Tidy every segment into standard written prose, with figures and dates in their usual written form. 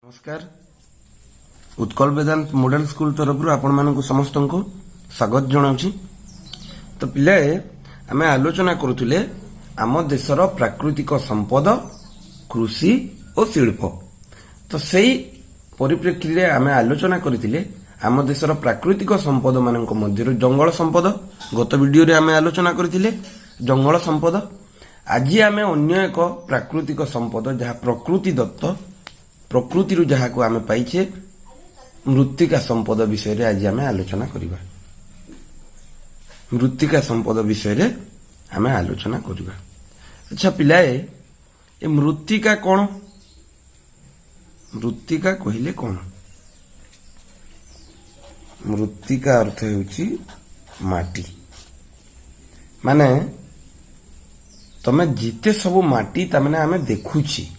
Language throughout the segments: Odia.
नमस्कार उत्कल वेदांत मॉडल स्कूल तरफ आपण मानक समस्त को स्वागत जनाऊँ। तो पिलाए आम आलोचना करुले आम देशर प्राकृतिक संपद कृषि और शिल्प। तो सही परिप्रेक्षी रे आम आलोचना करथिले आम देशर प्राकृतिक संपद मानक मध्य जंगल संपद। गत वीडियो रे आम आलोचना करथिले जंगल संपद। आज आम अन्य एक प्राकृतिक संपद जहाँ प्रकृति दत्त प्रकृति जहाँ को आम पाइछे मृत्तिका संपद विषय रे आज आम आलोचना करिबा। मृत्तिका संपद विषय रे आम आलोचना करिबा। अच्छा पिलाए ए मृत्तिका कौन? मृत्तिका कहिले कौन? मृत्तिका अर्थ हेउची माटी। माने तमे जिते सब माटी तमने आमे देखुची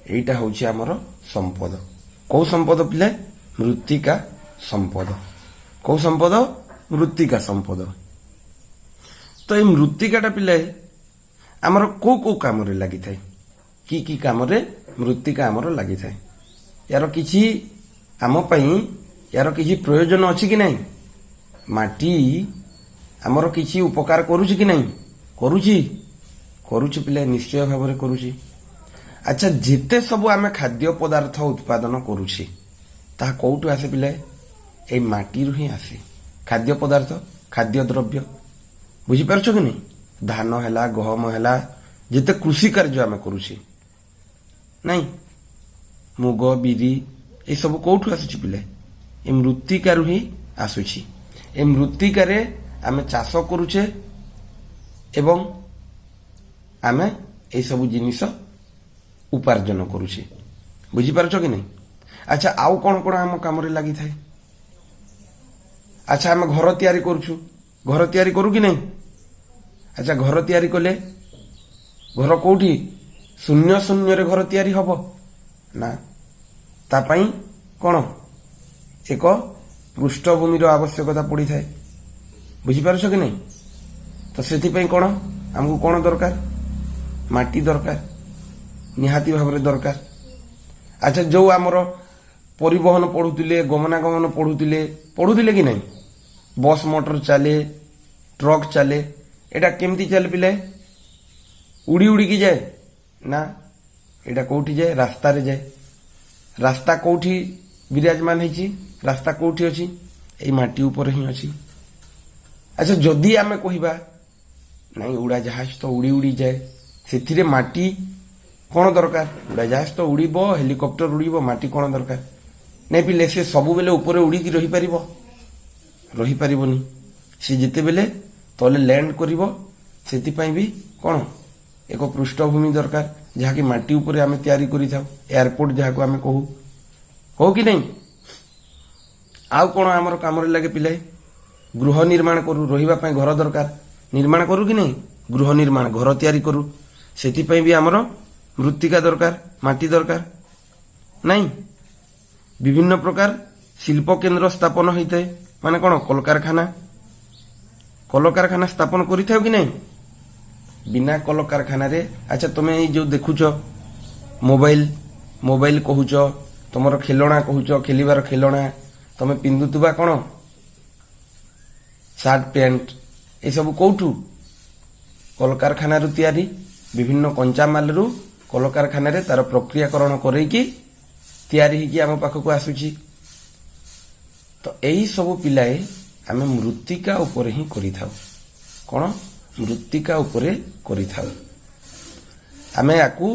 एटा होची हमर संपद। कौ संपद पिले? मृत्तिका संपद। कौ संपद? मृत्तिका संपद। तो ये मृत्तिकाटा पिले हमर को काम रे लागि थाए? की काम रे मृत्तिका हमर लागि थाए? यार किछि आम पई यार किछि प्रयोजन अछि कि नहीं? माटी हमर किछि उपकार करूछि कि नहीं? करूछि पिले निश्चय भाव रे करूछि। अच्छा जिते सब आम खाद्य पदार्थ उत्पादन करुछे ता कोउटु आसे पिले? ए माटी रु ही आसे। खाद्य पदार्थ खाद्य द्रव्य बुझी पारछो कि नहीं? धान हैला गहम हैला जिते कृषि कार्य आम करुछे नहीं मुग बिरी ए सब कोउटु आसुछि पिले? ए मृत्तिका रु ही आसुछि। ए मृत्तिका रे आम चाष करुछे एवं आम ए सब जिनिस उपार्जन करुछे। बुझी पारछो कि नहीं? अच्छा आउ कौन कौन आम काम रे लागि थाए? अच्छा आम घर तैयारी करूछु। घर तैयारी करू कि नहीं? अच्छा घर तैयारी कले घर कोठी शून्य शून्य रे घर तैयारी हबो ना? ता पई कोन एक पृष्ठभूमि रो आवश्यकता पड़ी थाए। बुझी पारछो कि नहीं? तो सेथि पई कोन हमकु कोन दरकार? माटी दरकार निहाती भाव दरकार। अच्छा जो आमर परिवहन पढ़ुले गमनागमन पढ़ुले कि नहीं? बस मोटर चले ट्रक चले एटा केमती चले पिले? उड़ी उड़ी की जाए ना? एटा कोठी जाए? रास्ता रे जाए। रास्ता कोठी विराजमान है? रास्ता कोठी अछि? एई माटी ऊपर ही अछि। अच्छा जदि आमे कहिबा नहीं उड़ा जहाज तो उड़ी उड़ी जाए सेथिरे माटी कौन दरकार? उड़ा जहाज तो उड़ीब हेलिकॉप्टर उड़ीब माटी कौन दरकार? नहीं पिले से सबु बेले ऊपर उड़ीकी रही पारिबनी। से जिते बेले तले लैंड करिवो सेति पई भी कौन एक पृष्ठभूमि दरकार जहाँ की माटी ऊपर आमे तैयारी करि थाउ। एयरपोर्ट जहाँ को आमे कहू कि नहीं? आउ कौन आमर काम रे लागे पिले? गृह निर्माण करू रहिबा पई घर दरकार निर्माण करू कि नहीं? गृह निर्माण घर तैयारी करू सेति पई भी आमर मृत्तिका दरकार माटी दरकार नहीं? विभिन्न प्रकार शिल्प केन्द्र स्थापन होता है माने कौन कलकारखाना स्थापन करि थाउ कि नहीं? बिना कलकारखाना रे अच्छा तुम्हें जो देखुच मोबाइल कहूच तुमर खेलना कहूच खेलिबार खेलना तुम पिंधुवा कौन शार्ट पैंट ए सब कोठू कलकारखाना रु तैयारी विभिन्न कंचामाल रु कलकारखाना रे तार प्रक्रियाकरण करैकी तैयारी ही आम पाखक आसुची। तो यही सब पिलाए आम मृत्तिका उपर ही करि थाउ। कौन मृत्तिका उपरे करि थाउ। आमे याकू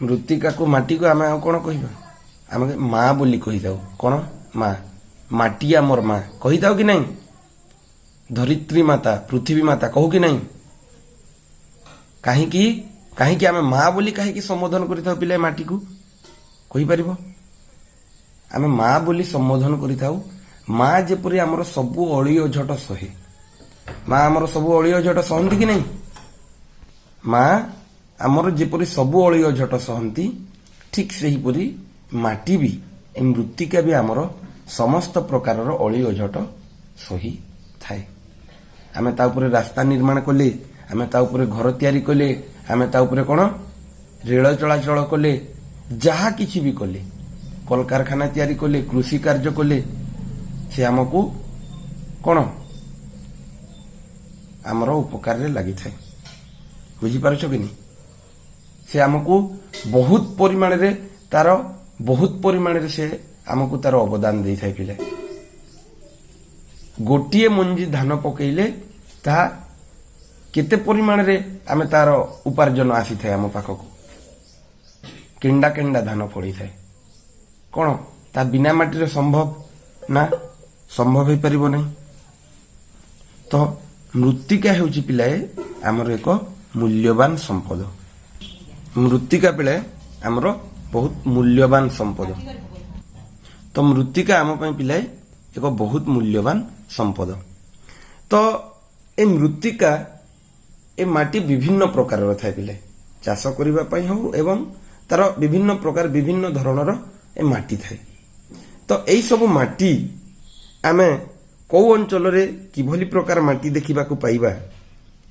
मृत्तिका को माटी को आमे कौन कहिबा? आमे माँ बोली कहि थाउ। कौन माँ? माटी आमर माँ कहि थाउ कि नहीं? धरित्री माता पृथ्वी माता कहू कि नहीं? कहीं आमे माँ बोली कहीं संबोधन करिथाउ पिले माटी को? कहि परिबो? आमे माँ बोली संबोधन करिथाउ। माँ जेपरि हमर सबु अळी अझट सहे। माँ हमर सबु अळी अझट सहंती कि नहीं? माँ हमर जेपरि सबु अळी अझट सहंती ठीक सही परि माटी भी ए मृत्तिका भी हमर समस्त प्रकारर अळी अझट सही थाए। आमे ता ऊपर रास्ता निर्माण कले आमे ता ऊपर घर तैयारी कले आमे ता ऊपर कौन ରେଳ ଚଳାଚଳ କଲେ, ଯାହା କିଛି ବି କଲେ, କଳକାରଖାନା ତିଆରି କଲେ, କୃଷି କାର୍ଯ୍ୟ କଲେ, ସେ ଆମକୁ କ'ଣ ଆମର ଉପକାରରେ ଲାଗିଥାଏ। ବୁଝିପାରୁଛ କି ନାହିଁ? ସେ ଆମକୁ ବହୁତ ପରିମାଣରେ ସେ ଆମକୁ ତାର ଅବଦାନ ଦେଇଥାଏ ପିଲା। ଗୋଟିଏ ମଞ୍ଜି ଧାନ ପକେଇଲେ ତାହା କେତେ ପରିମାଣରେ ଆମେ ତାର ଉପାର୍ଜନ ଆସିଥାଏ ଆମ ପାଖକୁ। କେଣ୍ଡା କେଣ୍ଡା ଧାନ ପଡ଼ିଥାଏ। କ'ଣ ତା ବିନା ମାଟିରେ ସମ୍ଭବ? ନା, ସମ୍ଭବ ହେଇପାରିବ ନାହିଁ। ତ ମୃତ୍ତିକା ହେଉଛି ପିଲାଏ ଆମର ଏକ ମୂଲ୍ୟବାନ ସମ୍ପଦ। ମୃତ୍ତିକା ପିଲାଏ ଆମର ବହୁତ ମୂଲ୍ୟବାନ ସମ୍ପଦ। ତ ମୃତ୍ତିକା ଆମ ପାଇଁ ପିଲାଏ ଏକ ବହୁତ ମୂଲ୍ୟବାନ ସମ୍ପଦ। ତ ଏ ମୃତ୍ତିକା, ଏ ମାଟି ବିଭିନ୍ନ ପ୍ରକାରର ଥାଏ ପିଲାଏ। ଚାଷ କରିବା ପାଇଁ ହଉ ଏବଂ ତାର ବିଭିନ୍ନ ଧରଣର ଏ ମାଟି ଥାଏ। ତ ଏଇ ସବୁ ମାଟି ଆମେ କୋଉ ଅଞ୍ଚଳରେ କିଭଳି ପ୍ରକାର ମାଟି ଦେଖିବାକୁ ପାଇବା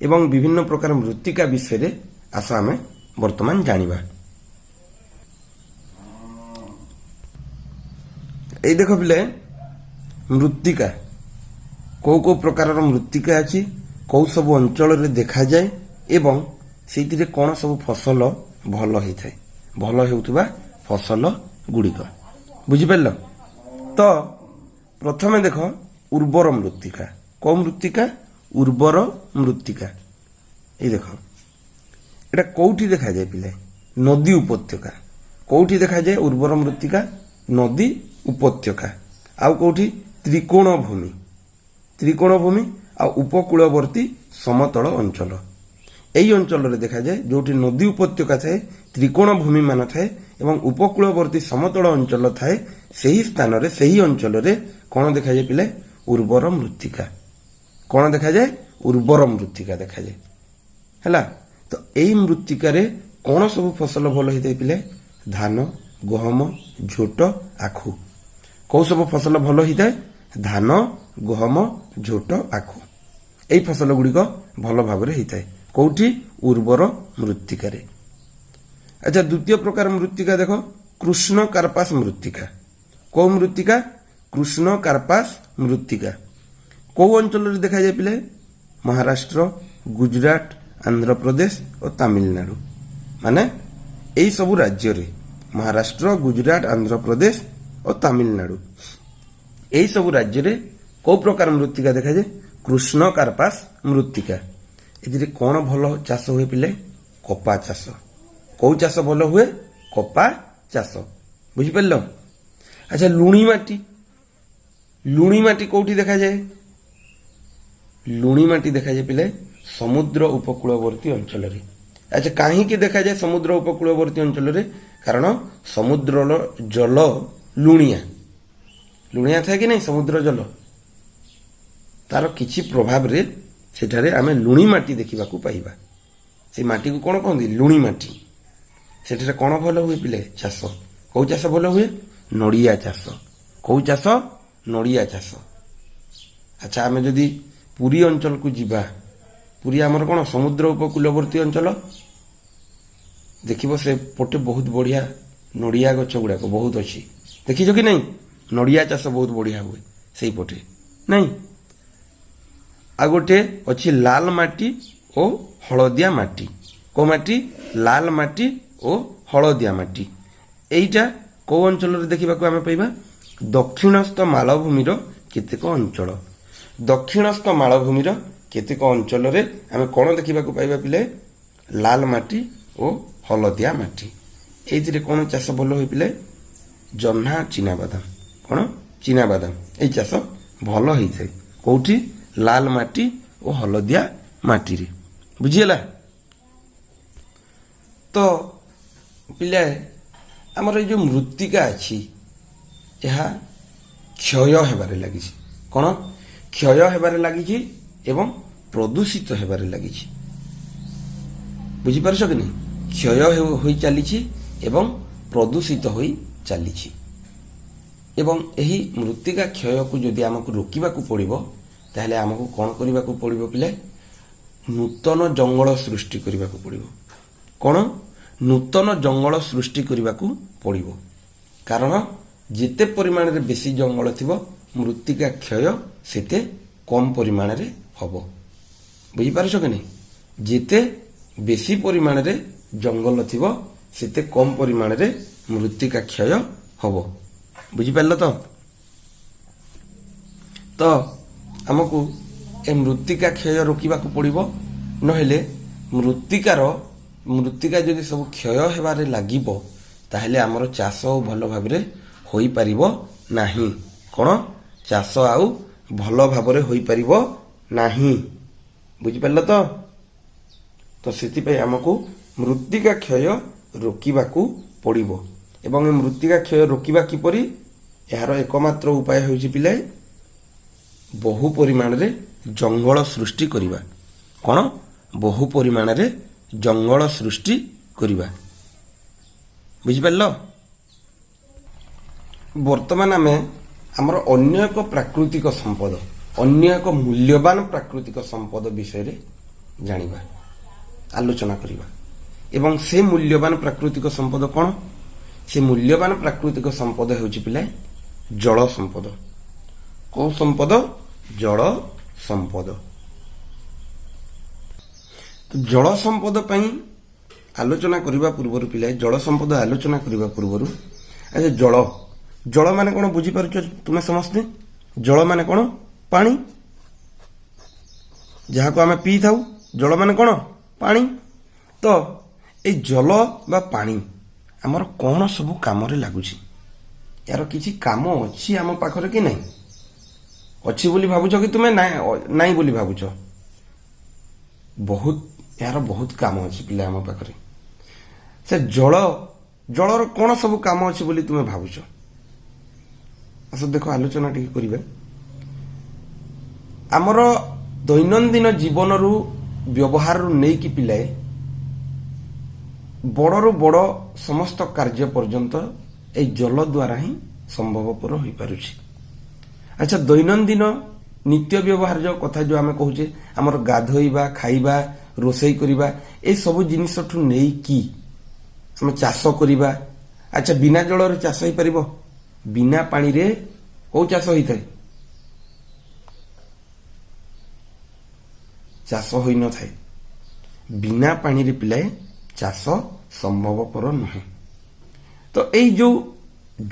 ଏବଂ ବିଭିନ୍ନ ପ୍ରକାର ମୃତ୍ତିକା ବିଷୟରେ ଆସ ଆମେ ବର୍ତ୍ତମାନ ଜାଣିବା। ଏଇ ଦେଖ ପିଲାଏ, ମୃତ୍ତିକା କୋଉ କୋଉ ପ୍ରକାରର ମୃତ୍ତିକା ଅଛି, କୋଉ ସବୁ ଅଞ୍ଚଳରେ ଦେଖାଯାଏ ଏବଂ ସେଇଥିରେ କ'ଣ ସବୁ ଫସଲ ଭଲ ହେଇଥାଏ, ଭଲ ହେଉଥିବା ଫସଲ ଗୁଡ଼ିକ। ବୁଝିପାରିଲ? ତ ପ୍ରଥମେ ଦେଖ ଉର୍ବର ମୃତ୍ତିକା। କୋଉ ମୃତ୍ତିକା? ଉର୍ବର ମୃତ୍ତିକା। ଏଇ ଦେଖ, এটা କୋଉଠି ଦେଖାଯାଏ ପିଲାଏ? ନଦୀ ଉପତ୍ୟକା। କୋଉଠି ଦେଖାଯାଏ ଉର୍ବର ମୃତ୍ତିକା? ନଦୀ ଉପତ୍ୟକା। ଆଉ କୋଉଠି? ତ୍ରିକୋଣ ଭୂମି ଆଉ ଉପକୂଳବର୍ତ୍ତୀ ସମତଳ ଅଞ୍ଚଳ। এই ଅଞ୍ଚଳରେ ଦେଖାଯାଏ ଯୋଉଠି ନଦୀ ଉପତ୍ୟକା ଥାଏ, ତ୍ରିକୋଣ ଭୂମି ମାନ ଥାଏ ଏବଂ ଉପକୂଳବର୍ତ୍ତୀ ସମତଳ ଅଞ୍ଚଳ ଥାଏ। ସେହି ସ୍ଥାନରେ, ସେହି ଅଞ୍ଚଳରେ କ'ଣ ଦେଖାଯାଏ ପିଲେ? ଉର୍ବର ମୃତ୍ତିକା। କ'ଣ ଦେଖାଯାଏ? ଉର୍ବର ମୃତ୍ତିକା ଦେଖାଯାଏ। ହେଲା, ତ ଏଇ ମୃତ୍ତିକାରେ କ'ଣ ସବୁ ଫସଲ ଭଲ ହେଇଥାଏ ପିଲେ? ଧାନ, ଗହମ, ଝୋଟ, ଆଖୁ। କୋଉ ସବୁ ଫସଲ ଭଲ ହେଇଥାଏ? ଧାନ, ଗହମ, ଝୋଟ, ଆଖୁ। এই ଫସଲ ଗୁଡ଼ିକ ଭଲ ଭାବରେ ହେଇଥାଏ। କୋଉଠି? ଉର୍ବର ମୃତ୍ତିକାରେ। ଆଚ୍ଛା, ଦ୍ୱିତୀୟ ପ୍ରକାର ମୃତ୍ତିକା ଦେଖ, କୃଷ୍ଣ କାର୍ପାସ ମୃତ୍ତିକା। କୋଉ ମୃତ୍ତିକା? କୃଷ୍ଣ କାର୍ପାସ ମୃତ୍ତିକା। କୋଉ ଅଞ୍ଚଳରେ ଦେଖାଯାଏ ପିଲେ? ମହାରାଷ୍ଟ୍ର, ଗୁଜରାଟ, ଆନ୍ଧ୍ରପ୍ରଦେଶ ଓ ତାମିଲନାଡୁ। ମାନେ এই ସବୁ ରାଜ୍ୟରେ, ମହାରାଷ୍ଟ୍ର, ଗୁଜରାଟ, ଆନ୍ଧ୍ରପ୍ରଦେଶ ଓ ତାମିଲନାଡୁ, এই ସବୁ ରାଜ୍ୟରେ କୋଉ ପ୍ରକାର ମୃତ୍ତିକା ଦେଖାଯାଏ? କୃଷ୍ଣ କାର୍ପାସ ମୃତ୍ତିକା। ଏଥିରେ କ'ଣ ଭଲ ଚାଷ ହୁଏ ପିଲେ? କପା ଚାଷ। କୋଉ ଚାଷ ଭଲ ହୁଏ? କପା ଚାଷ। ବୁଝିପାରିଲ? ଆଚ୍ଛା, ଲୁଣି ମାଟି। ଲୁଣି ମାଟି କୋଉଠି ଦେଖାଯାଏ? ଲୁଣି ମାଟି ଦେଖାଯାଏ ପିଲେ ସମୁଦ୍ର ଉପକୂଳବର୍ତ୍ତୀ ଅଞ୍ଚଳରେ। ଆଚ୍ଛା, କାହିଁକି ଦେଖାଯାଏ ସମୁଦ୍ର ଉପକୂଳବର୍ତ୍ତୀ ଅଞ୍ଚଳରେ? କାରଣ ସମୁଦ୍ରର ଜଳ ଲୁଣିଆ ଥାଏ କି ନାହିଁ? ସମୁଦ୍ର ଜଳ, ତାର କିଛି ପ୍ରଭାବରେ ସେଠାରେ ଆମେ ଲୁଣି ମାଟି ଦେଖିବାକୁ ପାଇବା। ସେ ମାଟିକୁ କ'ଣ କହନ୍ତି? ଲୁଣି ମାଟି। ସେଠାରେ କ'ଣ ଭଲ ହୁଏ ପିଲେ? ଚାଷ। କୋଉ ଚାଷ ଭଲ ହୁଏ? ନଡ଼ିଆ ଚାଷ। କୋଉ ଚାଷ? ନଡ଼ିଆ ଚାଷ। ଆଚ୍ଛା, ଆମେ ଯଦି ପୁରୀ ଅଞ୍ଚଳକୁ ଯିବା, ପୁରୀ ଆମର କ'ଣ ସମୁଦ୍ର ଉପକୂଳବର୍ତ୍ତୀ ଅଞ୍ଚଳ। ଦେଖିବ ସେ ପଟେ ବହୁତ ବଢ଼ିଆ ନଡ଼ିଆ ଗଛ ଗୁଡ଼ାକ ବହୁତ ଅଛି। ଦେଖିଛ କି ନାହିଁ? ନଡ଼ିଆ ଚାଷ ବହୁତ ବଢ଼ିଆ ହୁଏ ସେଇପଟେ, ନାଇଁ? ଆଉ ଗୋଟେ ଅଛି ଲାଲ ମାଟି ଓ ହଳଦିଆ ମାଟି। କୋଉ ମାଟି? ଲାଲ ମାଟି ଓ ହଳଦିଆ ମାଟି। এইটা କୋଉ ଅଞ୍ଚଳରେ ଦେଖିବାକୁ ଆମେ ପାଇବା? ଦକ୍ଷିଣସ୍ଥ ମାଳଭୂମିର କେତେକ ଅଞ୍ଚଳ। ଦକ୍ଷିଣସ୍ଥ ମାଳଭୂମିର କେତେକ ଅଞ୍ଚଳରେ ଆମେ କ'ଣ ଦେଖିବାକୁ ପାଇବା ପିଲେ? ଲାଲ ମାଟି ଓ ହଳଦିଆ ମାଟି। ଏଇଥିରେ କ'ଣ ଚାଷ ଭଲ ହୁଏ ପିଲେ? ଜହ୍ନା, ଚିନାବାଦାମ। କ'ଣ? ଚିନାବାଦାମ। ଏଇ ଚାଷ ଭଲ ହେଇଥାଏ। କୋଉଠି? ଲାଲ ମାଟି ଓ ହଳଦିଆ ମାଟିରେ। ବୁଝିହେଲା? ତ ପିଲା, ଆମର ଏଇ ଯୋଉ ମୃତ୍ତିକା ଅଛି, ଏହା କ୍ଷୟ ହେବାରେ ଲାଗିଛି। କ'ଣ? କ୍ଷୟ ହେବାରେ ଲାଗିଛି ଏବଂ ପ୍ରଦୂଷିତ ହେବାରେ ଲାଗିଛି। ବୁଝିପାରୁଛ କି ନାହିଁ? କ୍ଷୟ ହୋଇ ଚାଲିଛି ଏବଂ ପ୍ରଦୂଷିତ ହୋଇ ଚାଲିଛି। ଏବଂ ଏହି ମୃତ୍ତିକା କ୍ଷୟକୁ ଯଦି ଆମକୁ ରୋକିବାକୁ ପଡ଼ିବ, ତାହେଲେ ଆମକୁ କ'ଣ କରିବାକୁ ପଡ଼ିବ ପିଲେ? ନୂତନ ଜଙ୍ଗଲ ସୃଷ୍ଟି କରିବାକୁ ପଡ଼ିବ। କ'ଣ? ନୂତନ ଜଙ୍ଗଲ ସୃଷ୍ଟି କରିବାକୁ ପଡ଼ିବ। କାରଣ ଯେତେ ପରିମାଣରେ ବେଶୀ ଜଙ୍ଗଲ ଥିବ ମୃତ୍ତିକା କ୍ଷୟ ସେତେ କମ୍ ପରିମାଣରେ ହେବ। ବୁଝିପାରୁଛ କି ନାହିଁ? ଯେତେ ବେଶୀ ପରିମାଣରେ ଜଙ୍ଗଲ ଥିବ ସେତେ କମ୍ ପରିମାଣରେ ମୃତ୍ତିକା କ୍ଷୟ ହେବ। ବୁଝିପାରିଲ ତ? ତ ଆମକୁ ଏ ମୃତ୍ତିକା କ୍ଷୟ ରୋକିବାକୁ ପଡ଼ିବ। ନହେଲେ ମୃତ୍ତିକା ଯଦି ସବୁ କ୍ଷୟ ହେବାରେ ଲାଗିବ ତାହେଲେ ଆମର ଚାଷ ଆଉ ଭଲ ଭାବରେ ହୋଇପାରିବ ନାହିଁ। କ'ଣ? ଚାଷ ଆଉ ଭଲ ଭାବରେ ହୋଇପାରିବ ନାହିଁ। ବୁଝିପାରିଲ ତ? ତ ସେଥିପାଇଁ ଆମକୁ ମୃତ୍ତିକା କ୍ଷୟ ରୋକିବାକୁ ପଡ଼ିବ। ଏବଂ ଏ ମୃତ୍ତିକା କ୍ଷୟ ରୋକିବା କିପରି? ଏହାର ଏକମାତ୍ର ଉପାୟ ହେଉଛି ପିଲାଏ ବହୁ ପରିମାଣରେ ଜଙ୍ଗଲ ସୃଷ୍ଟି କରିବା। କ'ଣ? ବହୁ ପରିମାଣରେ ଜଙ୍ଗଲ ସୃଷ୍ଟି କରିବା। ବୁଝିପାରିଲ? ବର୍ତ୍ତମାନ ଆମେ ଆମର ଅନ୍ୟ ଏକ ପ୍ରାକୃତିକ ସମ୍ପଦ, ଅନ୍ୟ ଏକ ମୂଲ୍ୟବାନ ପ୍ରାକୃତିକ ସମ୍ପଦ ବିଷୟରେ ଜାଣିବା, ଆଲୋଚନା କରିବା। ଏବଂ ସେ ମୂଲ୍ୟବାନ ପ୍ରାକୃତିକ ସମ୍ପଦ କ'ଣ? ସେ ମୂଲ୍ୟବାନ ପ୍ରାକୃତିକ ସମ୍ପଦ ହେଉଛି ପିଲା ଜଳ ସମ୍ପଦ। କୋଉ ସମ୍ପଦ? ଜଳ ସମ୍ପଦ। ଜଳ ସମ୍ପଦ ପାଇଁ ଆଲୋଚନା କରିବା ପୂର୍ବରୁ ପିଲାଏ, ଜଳ ସମ୍ପଦ ଆଲୋଚନା କରିବା ପୂର୍ବରୁ ଜଳ ମାନେ କ'ଣ ବୁଝିପାରୁଛ ତୁମେ ସମସ୍ତେ? ଜଳ ମାନେ କ'ଣ? ପାଣି, ଯାହାକୁ ଆମେ ପିଇଥାଉ। ଜଳ ମାନେ କ'ଣ? ପାଣି। ତ ଏଇ ଜଳ ବା ପାଣି ଆମର କ'ଣ ସବୁ କାମରେ ଲାଗୁଛି? ଏହାର କିଛି କାମ ଅଛି ଆମ ପାଖରେ କି ନାହିଁ? ଅଛି ବୋଲି ଭାବୁଛ କି ତୁମେ? ନାହିଁ ବୋଲି ଭାବୁଛ? ଏହାର ବହୁତ କାମ ଅଛି ପିଲା ଆମ ପାଖରେ। ସେ ଜଳର କ'ଣ ସବୁ କାମ ଅଛି ବୋଲି ତୁମେ ଭାବୁଛ? ଆସ ଦେଖ, ଆଲୋଚନା ଟିକେ କରିବା। ଆମର ଦୈନନ୍ଦିନ ଜୀବନରୁ ବ୍ୟବହାରରୁ ନେଇକି ପିଲାଏ ବଡ଼ରୁ ବଡ଼ ସମସ୍ତ କାର୍ଯ୍ୟ ପର୍ଯ୍ୟନ୍ତ ଏଇ ଜଳ ଦ୍ୱାରା ହିଁ ସମ୍ଭବପର ହୋଇପାରୁଛି। ଆଚ୍ଛା, ଦୈନନ୍ଦିନ ନିତ୍ୟ ବ୍ୟବହାର ଯେଉଁ କଥା ଯେଉଁ ଆମେ କହୁଛେ, ଆମର ଗାଧୋଇବା, ଖାଇବା, ରୋଷେଇ କରିବା, ଏସବୁ ଜିନିଷଠୁ ନେଇକି ଆମେ ଚାଷ କରିବା। ଆଚ୍ଛା, ବିନା ଜଳରେ ଚାଷ ହେଇପାରିବ? ବିନା ପାଣିରେ କୋଉ ଚାଷ ହୋଇଥାଏ? ଚାଷ ହୋଇନଥାଏ। ବିନା ପାଣିରେ ପିଲାଏ ଚାଷ ସମ୍ଭବପର ନୁହେଁ। ତ ଏଇ ଯୋଉ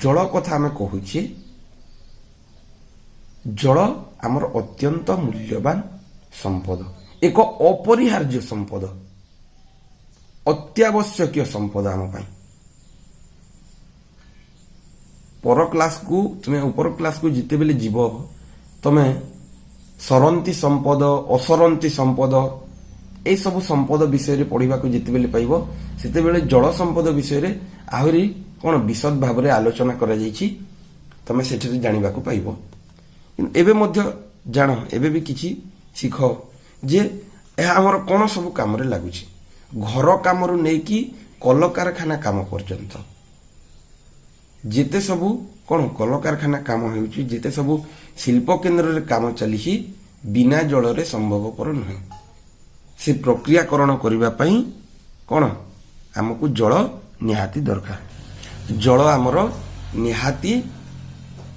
ଜଳ କଥା ଆମେ କହୁଛେ, ଜଳ ଆମର ଅତ୍ୟନ୍ତ ମୂଲ୍ୟବାନ ସମ୍ପଦ, ଏକ ଅପରିହାର୍ଯ୍ୟ ସମ୍ପଦ, ଅତ୍ୟାବଶ୍ୟକୀୟ ସମ୍ପଦ ଆମ ପାଇଁ। ଉପର କ୍ଲାସକୁ ଯେତେବେଳେ ଯିବ ତମେ ସରନ୍ତି ସମ୍ପଦ, ଅସରନ୍ତି ସମ୍ପଦ, ଏସବୁ ସମ୍ପଦ ବିଷୟରେ ପଢିବାକୁ ଯେତେବେଳେ ପାଇବ ସେତେବେଳେ ଜଳ ସମ୍ପଦ ବିଷୟରେ ଆହୁରି କ'ଣ ବିଶଦ ଭାବରେ ଆଲୋଚନା କରାଯାଇଛି ତମେ ସେଠାରେ ଜାଣିବାକୁ ପାଇବ। ଏବେ ମଧ୍ୟ ଜାଣ, ଏବେ ବି କିଛି ଶିଖ ଯେ ଏହା ଆମର କ'ଣ ସବୁ କାମରେ ଲାଗୁଛି। ଘର କାମରୁ ନେଇକି କଳକାରଖାନା କାମ ପର୍ଯ୍ୟନ୍ତ ଯେତେ ସବୁ କ'ଣ କଳକାରଖାନା କାମ ହେଉଛି, ଯେତେ ସବୁ ଶିଳ୍ପ କେନ୍ଦ୍ରରେ କାମ ଚାଲିଛି, ବିନା ଜଳରେ ସମ୍ଭବପର ନୁହେଁ। ସେ ପ୍ରକ୍ରିୟାକରଣ କରିବା ପାଇଁ କ'ଣ ଆମକୁ ଜଳ ନିହାତି ଦରକାର। ଜଳ ଆମର ନିହାତି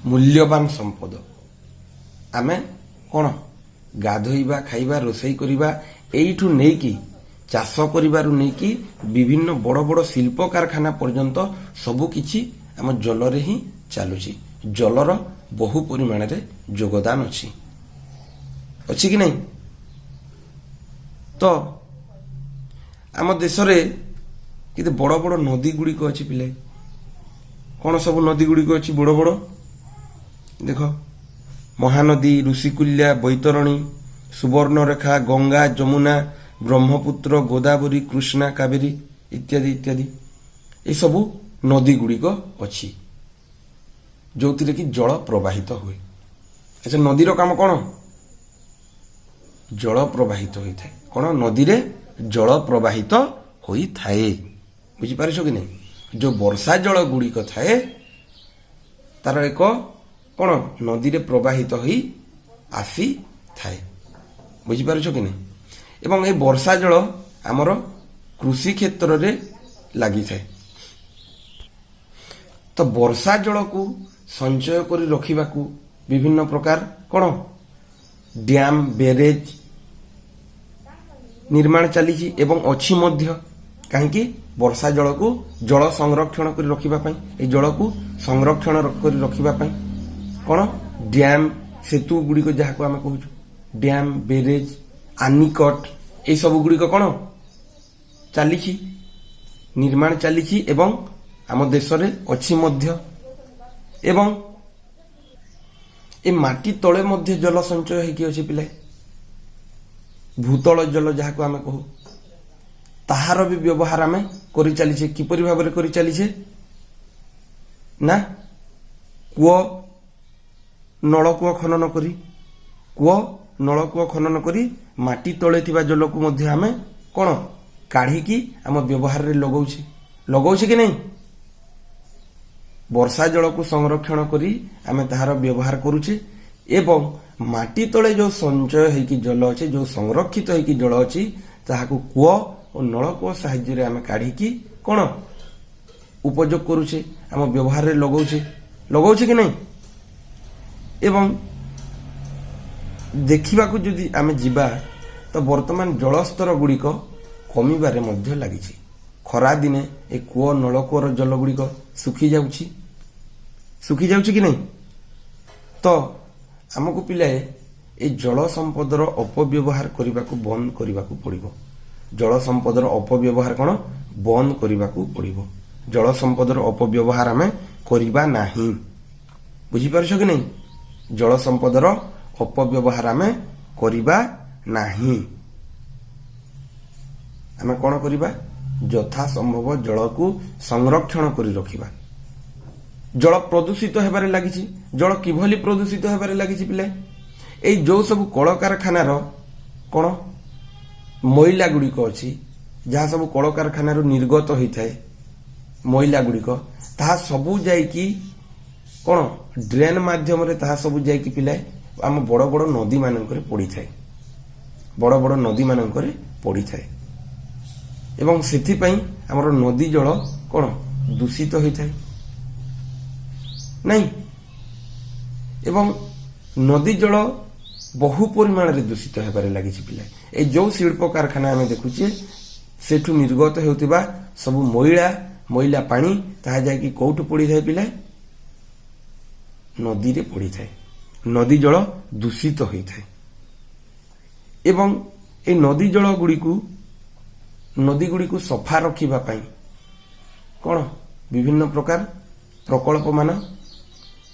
ମୂଲ୍ୟବାନ ସମ୍ପଦ। ଆମେ କ'ଣ ଗାଧୋଇବା, ଖାଇବା, ରୋଷେଇ କରିବା, ଏଇଠୁ ନେଇକି ଚାଷ କରିବାରୁ ନେଇକି ବିଭିନ୍ନ ବଡ଼ ବଡ଼ ଶିଳ୍ପ କାରଖାନା ପର୍ଯ୍ୟନ୍ତ ସବୁ କିଛି ଆମ ଜଳରେ ହିଁ ଚାଲୁଛି। ଜଳର ବହୁ ପରିମାଣରେ ଯୋଗଦାନ ଅଛି କି ନାହିଁ? ତ ଆମ ଦେଶରେ କେତେ ବଡ଼ ବଡ଼ ନଦୀ ଗୁଡ଼ିକ ଅଛି ପିଲେ। କ'ଣ ସବୁ ନଦୀ ଗୁଡ଼ିକ ଅଛି ବଡ଼ ବଡ଼? ଦେଖ, ମହାନଦୀ, ଋଷିକୁଲ୍ୟା, ବୈତରଣୀ, ସୁବର୍ଣ୍ଣରେଖା, ଗଙ୍ଗା, ଯମୁନା, ବ୍ରହ୍ମପୁତ୍ର, ଗୋଦାବରୀ, କୃଷ୍ଣା, କାବେରୀ ଇତ୍ୟାଦି ଇତ୍ୟାଦି। ଏସବୁ ନଦୀ ଗୁଡ଼ିକ ଅଛି ଯେଉଁଥିରେ କି ଜଳ ପ୍ରବାହିତ ହୁଏ। ଆଚ୍ଛା, ନଦୀର କାମ କ'ଣ? ଜଳ ପ୍ରବାହିତ ହୋଇଥାଏ। କ'ଣ? ନଦୀରେ ଜଳ ପ୍ରବାହିତ ହୋଇଥାଏ। ବୁଝିପାରିଛ କି ନାହିଁ? ଯେଉଁ ବର୍ଷା ଜଳ ଗୁଡ଼ିକ ଥାଏ ତାର ଏକ କ'ଣ ନଦୀରେ ପ୍ରବାହିତ ହୋଇ ଆସିଥାଏ। ବୁଝିପାରୁଛ କି ନାହିଁ? ଏବଂ ଏ ବର୍ଷା ଜଳ ଆମର କୃଷି କ୍ଷେତ୍ରରେ ଲାଗିଥାଏ। ତ ବର୍ଷା ଜଳକୁ ସଞ୍ଚୟ କରି ରଖିବାକୁ ବିଭିନ୍ନ ପ୍ରକାର କ'ଣ ଡ୍ୟାମ ବ୍ୟାରେଜ ନିର୍ମାଣ ଚାଲିଛି ଏବଂ ଅଛି ମଧ୍ୟ। କାହିଁକି ବର୍ଷା ଜଳକୁ ଜଳ ସଂରକ୍ଷଣ କରି ରଖିବା ପାଇଁ, এই ଜଳକୁ ସଂରକ୍ଷଣ କରି ରଖିବା ପାଇଁ କ'ଣ ଡ୍ୟାମ ସେତୁ ଗୁଡ଼ିକ ଯାହାକୁ ଆମେ କହୁଛୁ ଡ୍ୟାମ ବ୍ୟାରେଜ ଆନିକଟ এই ସବୁ ଗୁଡ଼ିକ କ'ଣ ଚାଲିଛି ନିର୍ମାଣ ଚାଲିଛି ଏବଂ ଆମ ଦେଶରେ ଅଛି ମଧ୍ୟ। ଏବଂ ଏ ମାଟି ତଳେ ମଧ୍ୟ ଜଳ ସଞ୍ଚୟ ହେଇକି ଅଛି ପିଲା, ଭୂତଳ ଜଳ ଯାହାକୁ ଆମେ କହୁ ତାହାର ବି ବ୍ୟବହାର ଆମେ କରି ଚାଲିଛେ। କିପରି ଭାବରେ କରି ଚାଲିଛେ ନା କୂଅ ନଳକୂଅ ଖନନ କରି ମାଟି ତଳେ ଥିବା ଜଳକୁ ମଧ୍ୟ ଆମେ କ'ଣ କାଢିକି ଆମ ବ୍ୟବହାରରେ ଲଗାଉଛେ କି ନାହିଁ। ବର୍ଷା ଜଳକୁ ସଂରକ୍ଷଣ କରି ଆମେ ତାହାର ବ୍ୟବହାର କରୁଛେ ଏବଂ ମାଟି ତଳେ ଯେଉଁ ସଞ୍ଚୟ ହେଇକି ଜଳ ଅଛି, ଯେଉଁ ସଂରକ୍ଷିତ ହେଇକି ଜଳ ଅଛି ତାହାକୁ କୂଅ ଓ ନଳକୂଅ ସାହାଯ୍ୟରେ ଆମେ କାଢିକି କ'ଣ ଉପଯୋଗ କରୁଛେ, ଆମ ବ୍ୟବହାରରେ ଲଗାଉଛେ କି ନାହିଁ। ଏବଂ ଦେଖିବାକୁ ଯଦି ଆମେ ଯିବା ତ ବର୍ତ୍ତମାନ ଜଳସ୍ତର ଗୁଡ଼ିକ କମିବାରେ ମଧ୍ୟ ଲାଗିଛି। ଖରା ଦିନେ ଏ କୂଅ ନଳକୂଅର ଜଳ ଗୁଡ଼ିକ ଶୁଖି ଯାଉଛି କି ନାହିଁ। ତ ଆମକୁ ପିଲାଏ এই ଜଳ ସମ୍ପଦର ଅପବ୍ୟବହାର କରିବାକୁ ବନ୍ଦ କରିବାକୁ ପଡ଼ିବ। ଜଳ ସମ୍ପଦର ଅପବ୍ୟବହାର କ'ଣ ବନ୍ଦ କରିବାକୁ ପଡ଼ିବ। ଜଳ ସମ୍ପଦର ଅପବ୍ୟବହାର ଆମେ କରିବା ନାହିଁ। ବୁଝିପାରୁଛ କି ନାହିଁ। ଜଳ ସମ୍ପଦର ଅପବ୍ୟବହାର ଆମେ କରିବା ନାହିଁ। ଆମେ କ'ଣ କରିବା ଯଥା ସମ୍ଭବ ଜଳକୁ ସଂରକ୍ଷଣ କରି ରଖିବା। ଜଳ ପ୍ରଦୂଷିତ ହେବାରେ ଲାଗିଛି। ଜଳ କିଭଳି ପ୍ରଦୂଷିତ ହେବାରେ ଲାଗିଛି ପିଲା, এই ଯେଉଁ ସବୁ କଳକାରଖାନାର କ'ଣ ମଇଳା ଗୁଡ଼ିକ ଅଛି, ଯାହା ସବୁ କଳକାରଖାନାରୁ ନିର୍ଗତ ହୋଇଥାଏ ମଇଳା ଗୁଡ଼ିକ, ତାହା ସବୁ ଯାଇକି କ'ଣ ଡ୍ରେନ୍ ମାଧ୍ୟମରେ ତାହା ସବୁ ଯାଇକି ପିଲାଏ ଆମ ବଡ଼ ବଡ଼ ନଦୀମାନଙ୍କରେ ପଡ଼ିଥାଏ ଏବଂ ସେଥିପାଇଁ ଆମର ନଦୀ ଜଳ କ'ଣ ଦୂଷିତ ହୋଇଥାଏ ନାହିଁ। ଏବଂ ନଦୀ ଜଳ ବହୁ ପରିମାଣରେ ଦୂଷିତ ହେବାରେ ଲାଗିଛି ପିଲା। এই ଯେଉଁ ଶିଳ୍ପ କାରଖାନା ଆମେ ଦେଖୁଛେ ସେଠୁ ନିର୍ଗତ ହେଉଥିବା ସବୁ ମଇଳା ପାଣି ତାହା ଯାଇକି କୋଉଠୁ ପଡ଼ିଥାଏ ପିଲା, ନଦୀରେ ପଡ଼ିଥାଏ। ନଦୀ ଜଳ ଦୂଷିତ ହୋଇଥାଏ ଏବଂ এই ନଦୀ ଜଳ ନଦୀଗୁଡ଼ିକୁ ସଫା ରଖିବା ପାଇଁ କ'ଣ ବିଭିନ୍ନ ପ୍ରକାର ପ୍ରକଳ୍ପମାନ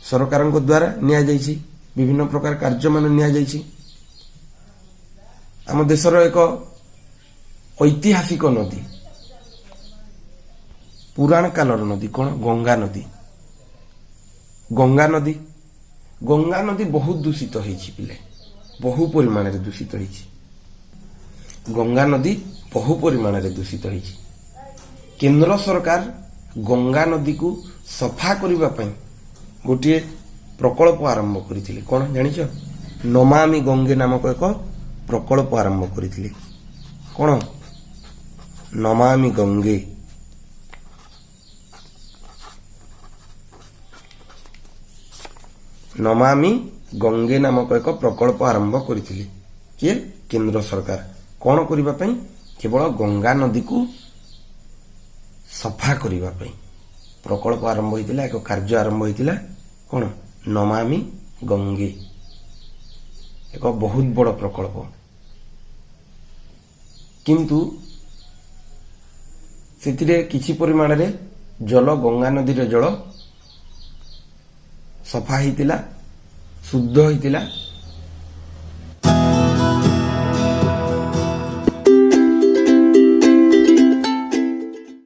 ସରକାରଙ୍କ ଦ୍ୱାରା ନିଆଯାଇଛି, ବିଭିନ୍ନ ପ୍ରକାର କାର୍ଯ୍ୟମାନ ନିଆଯାଇଛି। ଆମ ଦେଶର ଏକ ଐତିହାସିକ ନଦୀ, ପୁରାଣ କାଳର ନଦୀ କ'ଣ ଗଙ୍ଗା ନଦୀ ବହୁତ ଦୂଷିତ ହେଇଛି ପିଲେ, ବହୁ ପରିମାଣରେ ଦୂଷିତ ହେଇଛି। ଗଙ୍ଗା ନଦୀ ବହୁ ପରିମାଣରେ ଦୂଷିତ ହେଇଛି। କେନ୍ଦ୍ର ସରକାର ଗଙ୍ଗା ନଦୀକୁ ସଫା କରିବା ପାଇଁ ଗୋଟିଏ ପ୍ରକଳ୍ପ ଆରମ୍ଭ କରିଥିଲେ। କ'ଣ ଜାଣିଛ? ନମାମି ଗଙ୍ଗେ ନାମକ ଏକ ପ୍ରକଳ୍ପ ଆରମ୍ଭ କରିଥିଲେ। କ'ଣ ନମାମି ଗଙ୍ଗେ ନାମକ ଏକ ପ୍ରକଳ୍ପ ଆରମ୍ଭ କରିଥିଲେ। କିଏ? କେନ୍ଦ୍ର ସରକାର। କ'ଣ କରିବା ପାଇଁ? କେବଳ ଗଙ୍ଗା ନଦୀକୁ ସଫା କରିବା ପାଇଁ ପ୍ରକଳ୍ପ ଆରମ୍ଭ ହୋଇଥିଲା, ଏକ କାର୍ଯ୍ୟ ଆରମ୍ଭ ହୋଇଥିଲା। କ'ଣ ନମାମି ଗଙ୍ଗେ, ଏକ ବହୁତ ବଡ଼ ପ୍ରକଳ୍ପ। କିନ୍ତୁ ସେଥିରେ କିଛି ପରିମାଣରେ ଗଙ୍ଗା ନଦୀର ଜଳ ସଫା ହେଇଥିଲା, ଶୁଦ୍ଧ ହେଇଥିଲା,